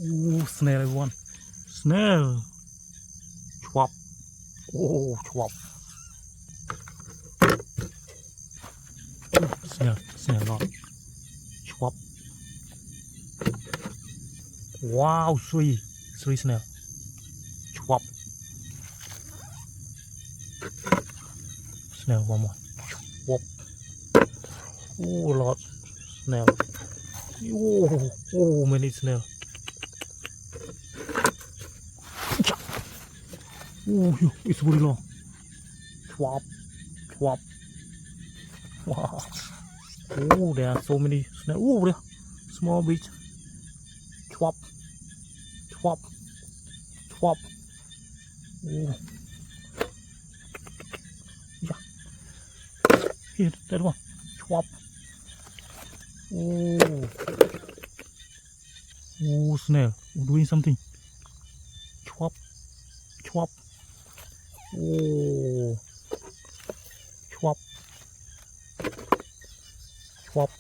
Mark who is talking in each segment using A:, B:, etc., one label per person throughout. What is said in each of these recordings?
A: Ooh, snail everyone. Snail. Chop. Oh, chop. Snail lot. Chop. Wow, three snail. Chop. Snail one more. Chop. Oh, lot snail. Oh, many snail. Oh, it's very long. Chop. Chop. Wow. Oh, there are so many snail. Oh, there. Small beach. Chop. Chop. Chop. Oh. Yeah. Here, that one. Chop. Oh. Oh, snail. Doing something. Chop. Chop. Oh. Chop. Chop.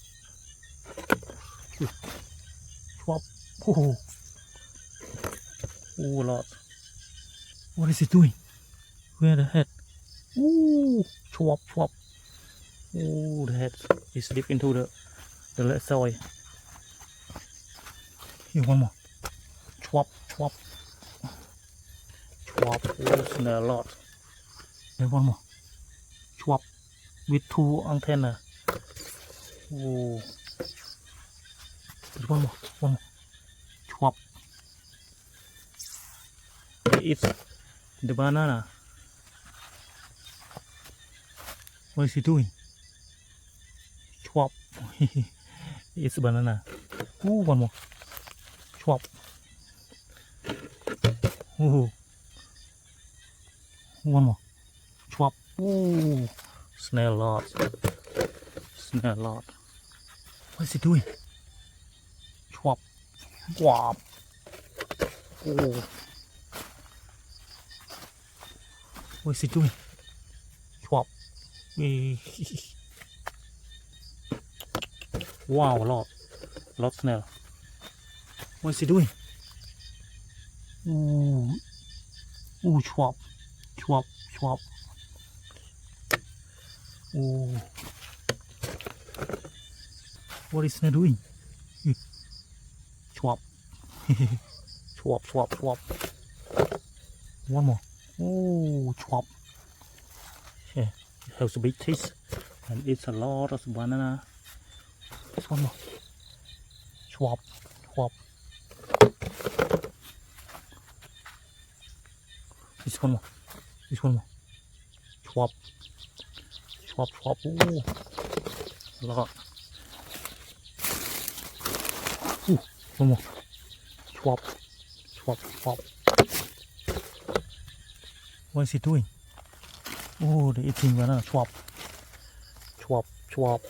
A: Chop. Oh. Oh, Lord. What is it doing? Where the head? Ooh. Chop. Chop. Oh, the head is deep into the soil. Here, one more. Chop. Chop. Chop. Oh, snail lot. Then one more. Chop. With two antenna. Oh. There's one more. One more. Chop. It's the banana. What is he doing? Chop. It's banana. Ooh, one more. Chop. Ooh. One more. Chop. Ooh. Snail lot. Snail lot. What is he doing? Chop. Chop. Oh. What is he doing? Chop. Wow, lot snail. What is he doing? Ooh. Ooh, chop. Chop. Chop. Ooh. What is snail doing? Chop. Chop, chop, chop. One more. Oh, chop. Yeah, it has a big taste and it's a lot of banana. This one more. Chop, chop. This one more. This one more. Chop, chop, chop. Ooh, a lot. Ooh, one more. Chop, chop, chop. What is he doing? Oh, they're eating banana. Chop, chop, chop.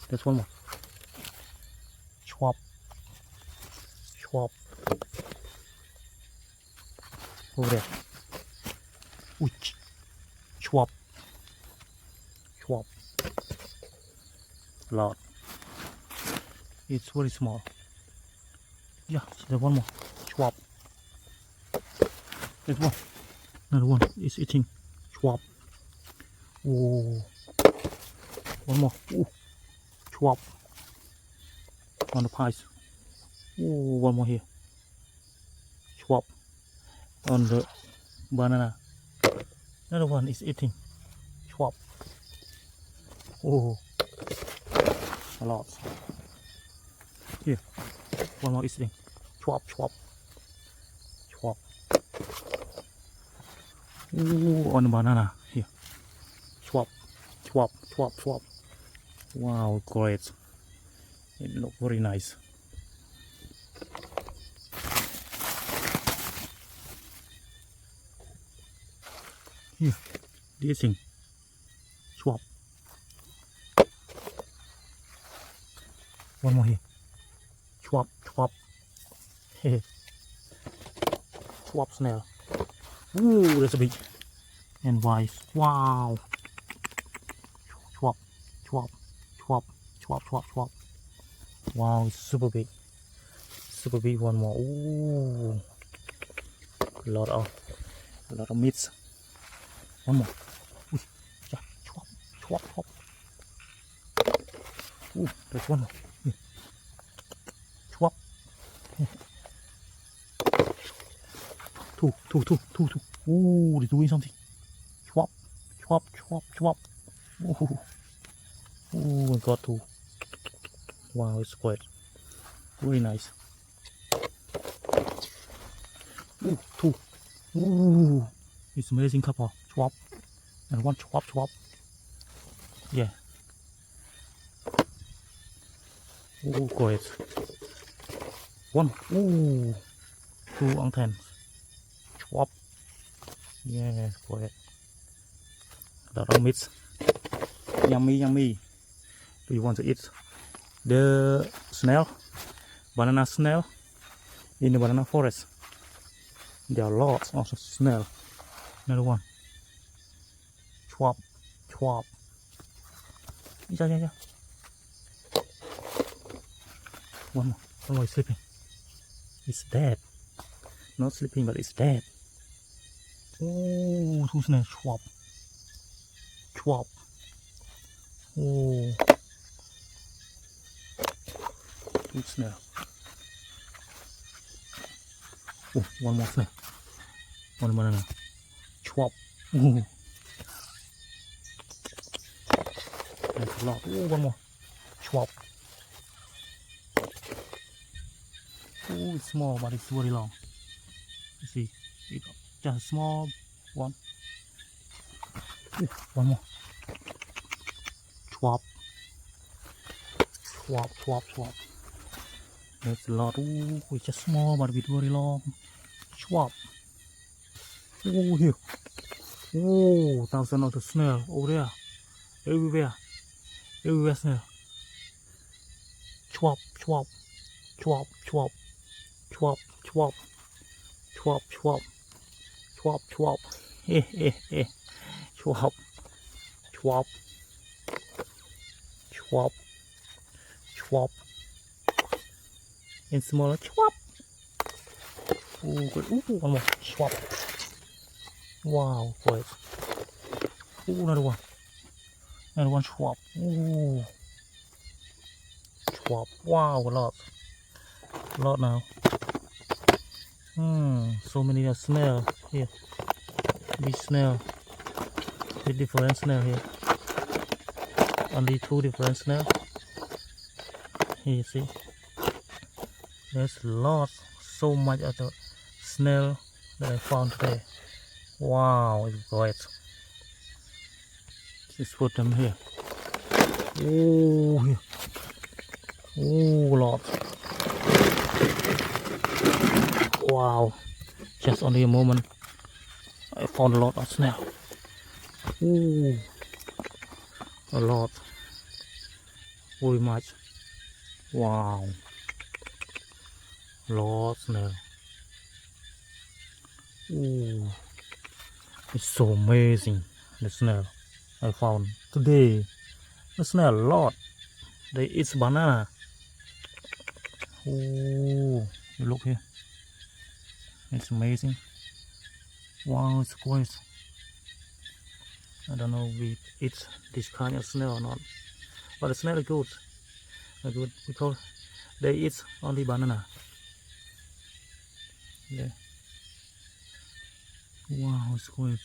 A: There's one more. Chop, chop. Over there. Ooh, chop, chop. A lot. It's very small. Yeah, there's one more. Chop. There's one. Another one is eating. Chop. Oh. One more. Ooh. Chop. On the pies. Oh, one more here. Chop. On the banana. Another one is eating. Chop. Oh. A lot. Here. One more is eating. Chop, chop. Chop. Ooh, on the banana. Here. Chop. Chop, chop, chop. Wow, great. It looks very nice. Here, this thing. Chop. One more here. Chop, chop. Hey. Chop snail. Ooh, that's a big and wide. Wow. Chop, chop, chop, chop, chop, chop. Wow, it's super big. super big one more. Ooh, a lot of meats. One more. Ooh, yeah, chop, chop, chop. Ooh, there's one more. Yeah. Chop. Two. Ooh, they're doing something. Chop, chop, chop, chop. Ooh, I got two. Wow, it's quite very nice. Ooh, two. Ooh, it's amazing couple. Chop. And one chop, chop. Yeah. Ooh, great. One. Ooh, two antennas. Chop. Yeah, great. The raw meats. Yummy, yummy. Do you want to eat the snail? Banana snail in the banana forest. There are lots of snail. Another one. Chop, chop. Yeah. One more. One more is sleeping. It's dead. Not sleeping, but it's dead. Oh, two snails. Chop. Chop. Oh. Two snail. Oh, one more snail. One banana. Chop. Oh. There's a lot. Oh, one more. Chop. Oh, it's small, but it's very long. You see, it's just a small one. Ooh, one more. Chop. Chop, chop, chop. There's a lot. Ooh, it's just small, but it's very long. Chop. Oh, here. Oh, thousands of the snail over there. Everywhere. Everywhere snail. Chop, chop. Chop, chop. Chop, chop. Chop, chop. Chop, chop. Chop. Chop. Chop. Chop. And smaller. Chop. Ooh, good. Ooh, one more. Chop. Wow, great. Ooh, another one. Another one. Chop. Ooh. Chop. Wow, a lot. A lot now. So many snail here. Big snail. With different snail here. Only two different snail. Here you see. There's lots, so much of the snail that I found today. Wow, it's great. Let's put them here. Oh, here. Oh, lot. Wow, just only a moment, I found a lot of snail. Oh, a lot. Very much. Wow. Lots snail. Ooh, it's so amazing. The snail I found today. The snail a lot. They eat banana. Oh, you look here. It's amazing. Wow, it's great. I don't know if we eat this kind of snail or not, but the snail is good. They're good because they eat only banana. Yeah. Wow, it's great.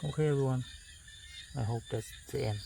A: Okay, everyone. I hope that's the end.